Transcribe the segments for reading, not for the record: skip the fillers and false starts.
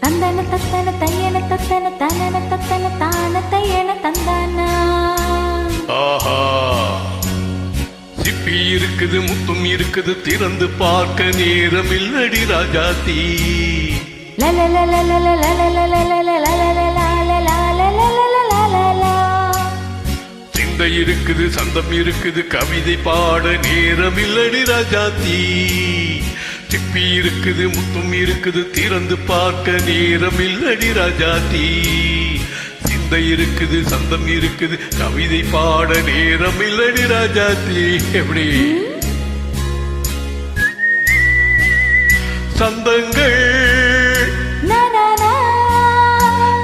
தந்தன தத்தன தையன தத்தன தனன தத்தன தான தையன தந்தானா. ஆஹா, சிப்பி இருக்குது, முத்தும் இருக்குது, திறந்து பார்க்க நேரம் இல்லடி ராஜாத்தி. சிந்தை இருக்குது, சந்தம் இருக்குது, கவிதை பாட நேரம் இல்லடி ராஜாத்தி. சிப்பி இருக்குது, முத்தும் இருக்குது, திறந்து பார்க்க நேரம் இல்லடி ராஜாத்தி. சிந்தை இருக்குது, சந்தம் இருக்குது, கவிதை பாட நேரம் இல்லடி ராஜாத்தி. எப்படி சந்தங்கள்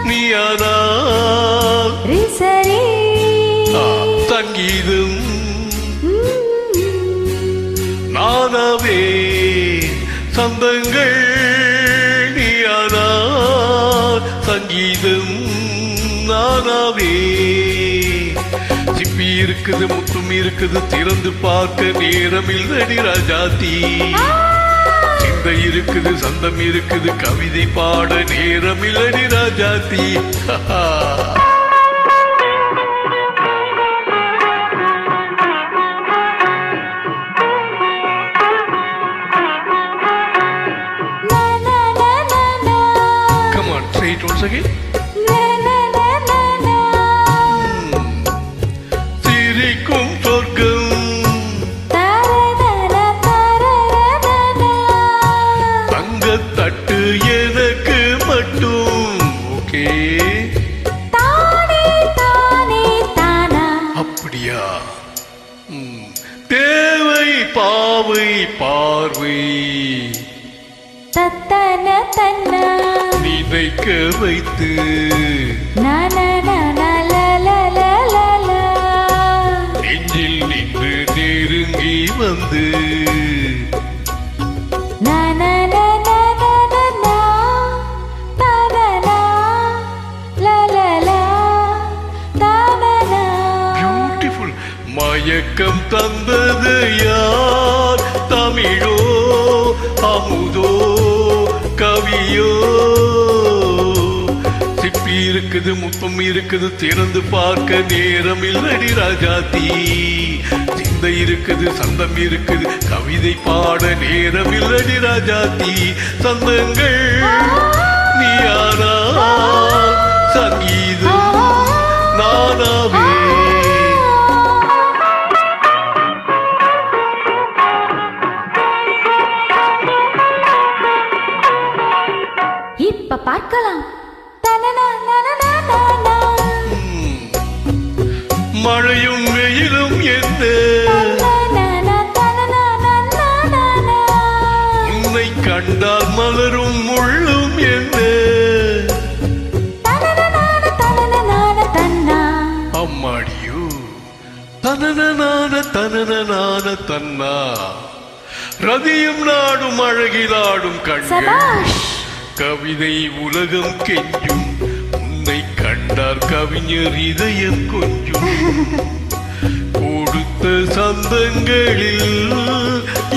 நீயானால் சங்கீதம் நானாவே. சந்தங்கள் நீயானால் சங்கீதம் நானாவே. சிப்பி இருக்குது, முத்தும் இருக்குது, திறந்து பார்க்க நேரம் இல்லடி ராஜாத்தி. சிந்தை இருக்குது, சந்தம் இருக்குது, கவிதை பாட நேரம் இல்லடி Rajathi. Come on, say it once again. சிரிக்கும் சொர்க்கம் தட்டு எனக்கு மட்டும். ஓகே, அப்படியா? தேவை பாவை பார்வை தத்தன தன்ன நினைக்க வைத்து நெஞ்சில் நின்று நெருங்கி வந்து பியூட்டிஃபுல் மயக்கம் தந்தது யார்? தமிழோ அமுதோ கவியோ? சிப்பி இருக்குது, முத்தம் இருக்குது, திறந்து பார்க்க நேரம் இல்லடி ராஜாத்தி. சிந்தை இருக்குது, சந்தம் இருக்குது, கவிதை பாட நேரம் இல்லடி ராஜாத்தி. சந்தங்கள் நீயானா சங்கீதம் நானாவே. இப்ப பார்க்கலாம். மழையும் வெயிலும் என்ன, உன்னை கண்டால் மலரும் முள்ளும் என்ன. அம்மாடியோ தனன தனன தன்னா. ரதியும் நாடும் அழகிலாடும் கண்கள் கவிதை உலகம் கெஞ்சும். உன்னை கண்டார் கவிஞர் இதயம் கொஞ்சும். கொடுத்த சந்தங்களில்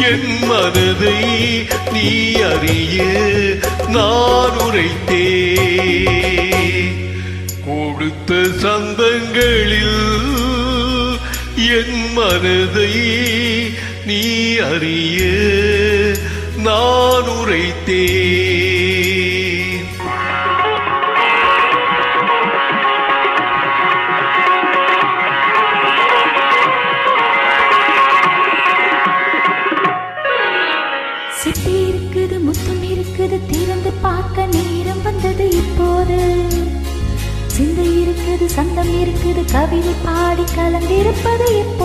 என் மனதை நீ அறிய நான் உரைத்தே. கொடுத்த சந்தங்களில் என் மனதை நீ அறிய நான் உரைத்தே. சிப்பி இருக்குது, முத்தம் இருக்குது, திறந்து பார்க்க நேரம் வந்தது இப்போது. சிந்தை இருக்குது, சந்தம் இருக்குது, கவிதை பாடி கலந்திருப்பது இப்போ.